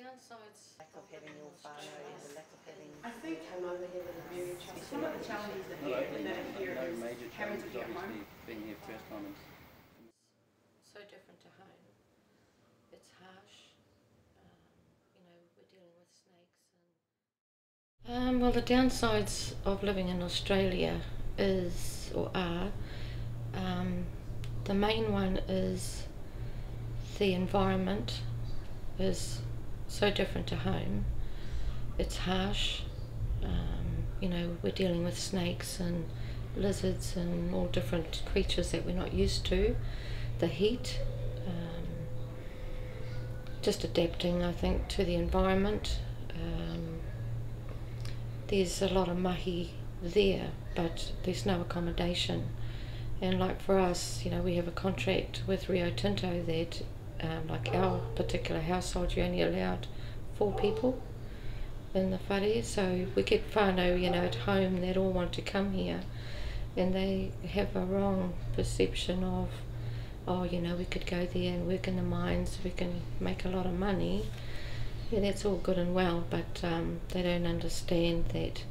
downsides lack of having your whanau, the lack of having... I think I'm over here with a very challenge. Some of the challenges that you hear no is major having to challenges, be at obviously, home. being here first time. so different to home. It's harsh. You know, we're dealing with snakes and... well, the downsides of living in Australia is, or are, the main one is the environment is so different to home. It's harsh. You know, we're dealing with snakes and lizards and all different creatures that we're not used to. The heat, just adapting, I think, to the environment. There's a lot of mahi there, but there's no accommodation. And like for us, you know, we have a contract with Rio Tinto that, like our particular household, you're only allowed 4 people in the whare, so we get whanau, you know, at home that all want to come here, and they have a wrong perception of, oh, you know, we could go there and work in the mines, we can make a lot of money. Yeah, that's all good and well, but they don't understand that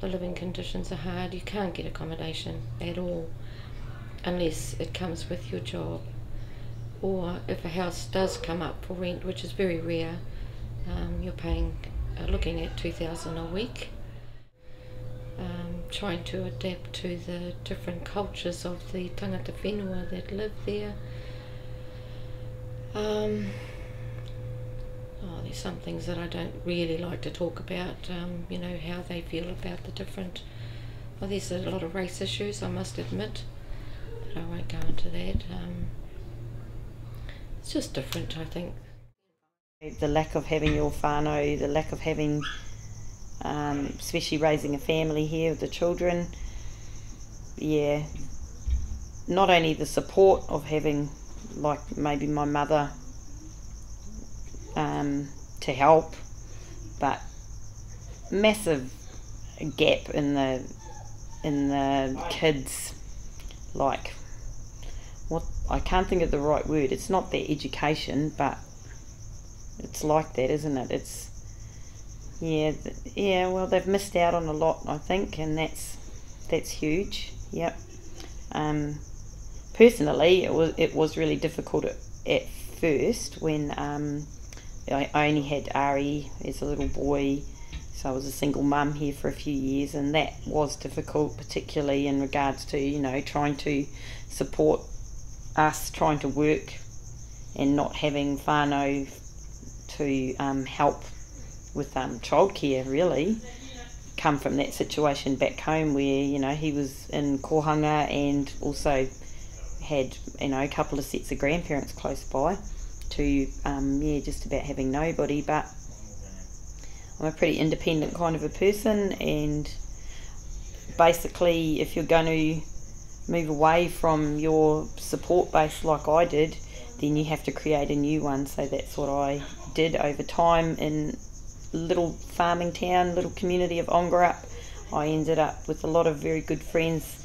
the living conditions are hard. You can't get accommodation at all unless it comes with your job, or if a house does come up for rent, which is very rare, you're paying, looking at 2,000 a week. Trying to adapt to the different cultures of the tangata whenua that live there. There's some things that I don't really like to talk about, you know, how they feel about the different... Well, there's a lot of race issues, I must admit, but I won't go into that. It's just different, I think. The lack of having your whanau, the lack of having, especially raising a family here with the children, yeah, not only the support of having, like maybe my mother to help, but massive gap in the kids, like, what, I can't think of the right word, it's not their education, but it's like that, isn't it? It's, yeah, well, they've missed out on a lot, I think, and that's huge. Yep. Personally, it was really difficult at first when I only had Ari as a little boy, so I was a single mum here for a few years, and that was difficult, particularly in regards to, you know, trying to support us, trying to work and not having whanau to help with childcare, really. Come from that situation back home where, you know, he was in kohanga and also had, you know, a couple of sets of grandparents close by, to yeah, just about having nobody. But I'm a pretty independent kind of a person, and basically if you're going to move away from your support base like I did, then you have to create a new one. So that's what I did over time in little farming town, little community of Ongarup. I ended up with a lot of very good friends,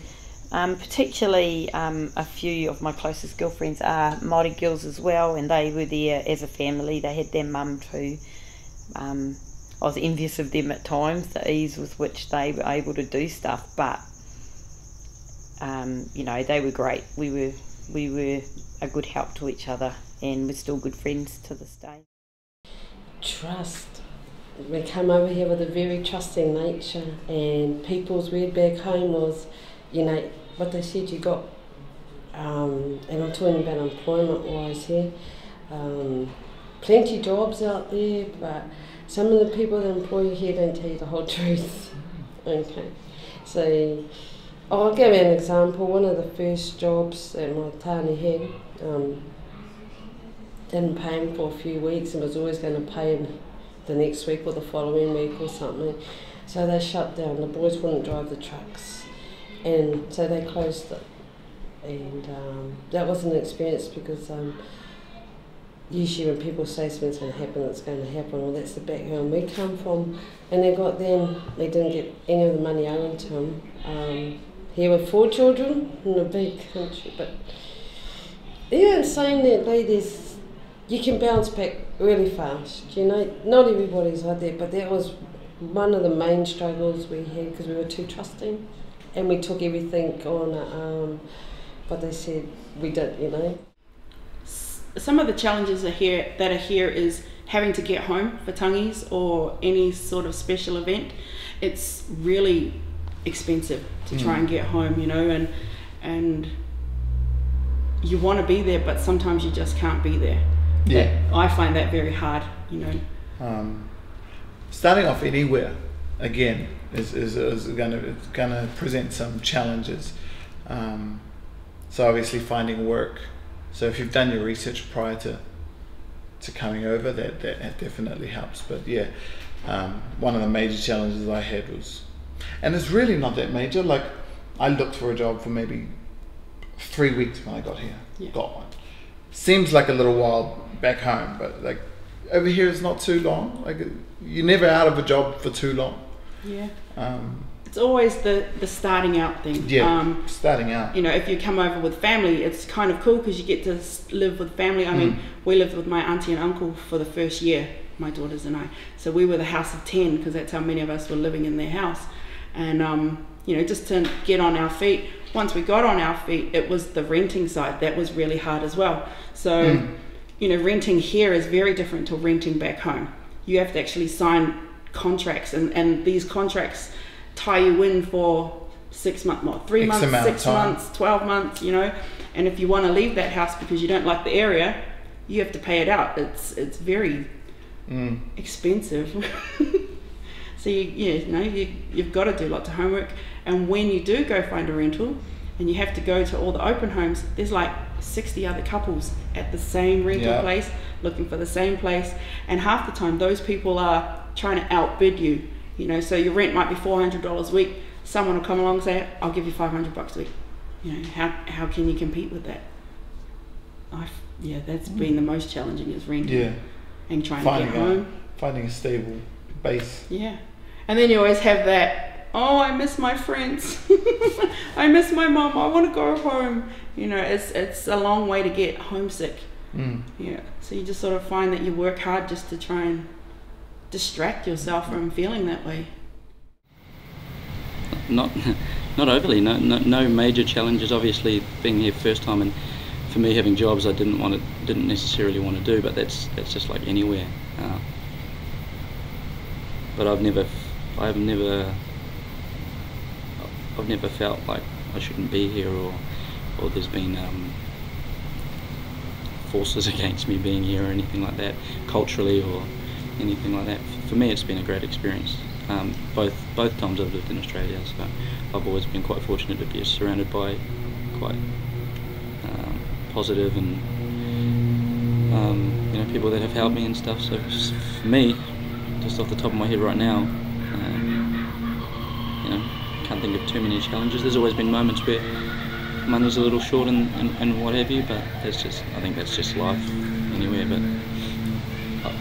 particularly a few of my closest girlfriends are Maori girls as well, and they were there as a family. They had their mum too. I was envious of them at times, the ease with which they were able to do stuff, but you know, they were great. We were a good help to each other, and we're still good friends to this day. Trust. We come over here with a very trusting nature, and people's word back home was, you know, what they said you got, and I'm talking about employment wise here, plenty of jobs out there, but some of the people that employ you here don't tell you the whole truth. Okay, so I'll give you an example. One of the first jobs that my tāne had, didn't pay him for a few weeks and was always going to pay him the next week or the following week or something. So they shut down. The boys wouldn't drive the trucks, and so they closed it. And that was an experience, because usually when people say something's going to happen, it's going to happen. Well, that's the background we come from. And they got then, they didn't get any of the money owing to him. He had 4 children in a big country, but yeah, in saying that, ladies, you can bounce back really fast, you know. Not everybody's like that, but that was one of the main struggles we had because we were too trusting and we took everything on what they said we did, you know. Some of the challenges that are here is having to get home for tangis or any sort of special event. It's really expensive to try and get home, you know, and you want to be there, but sometimes you just can't be there. Yeah, I find that very hard, you know. Starting off anywhere again is gonna present some challenges. So obviously finding work. So if you've done your research prior to coming over, that definitely helps. But yeah, one of the major challenges I had was, and it's really not that major. Like I looked for a job for maybe 3 weeks when I got here. Got one. Seems like a little while back home, but like over here it's not too long. Like you're never out of a job for too long. Yeah. It's always the starting out thing. Yeah, starting out. You know, if you come over with family, it's kind of cool because you get to live with family. I mean, we lived with my auntie and uncle for the first year, my daughters and I. So we were the house of 10 because that's how many of us were living in their house. And, you know, just to get on our feet. Once we got on our feet, it was the renting side. That was really hard as well. So, you know, renting here is very different to renting back home. You have to actually sign contracts and these contracts tie you in for 6 months, what, 3 months, 6 months, 12 months, you know. And if you want to leave that house because you don't like the area, you have to pay it out. It's very expensive. So you've got to do lots of homework. And when you do go find a rental and you have to go to all the open homes, there's like 60 other couples at the same rental place looking for the same place, and half the time those people are trying to outbid you. You know, so your rent might be $400 a week. Someone will come along and say, "I'll give you $500 a week." You know, how can you compete with that? That's been the most challenging is renting. Yeah, and trying to get home, finding a stable base. Yeah, and then you always have that. Oh, I miss my friends. I miss my mom. I want to go home. You know, it's a long way to get homesick. Yeah, so you just sort of find that you work hard just to try and distract yourself from feeling that way. Not overly. No major challenges. Obviously, being here first time, and for me having jobs I didn't necessarily want to do, but that's just like anywhere. But I've never felt like I shouldn't be here, or there's been forces against me being here or anything like that, culturally or anything like that. For me, it's been a great experience. Both times I've lived in Australia, so I've always been quite fortunate to be surrounded by quite positive and people that have helped me and stuff. So for me, just off the top of my head right now, can't think of too many challenges. There's always been moments where money's a little short and what have you, but I think that's just life anywhere. But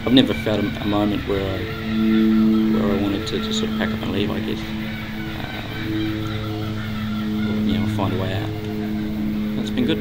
I've never felt a moment where I wanted to just sort of pack up and leave, I guess, or find a way out. It's been good.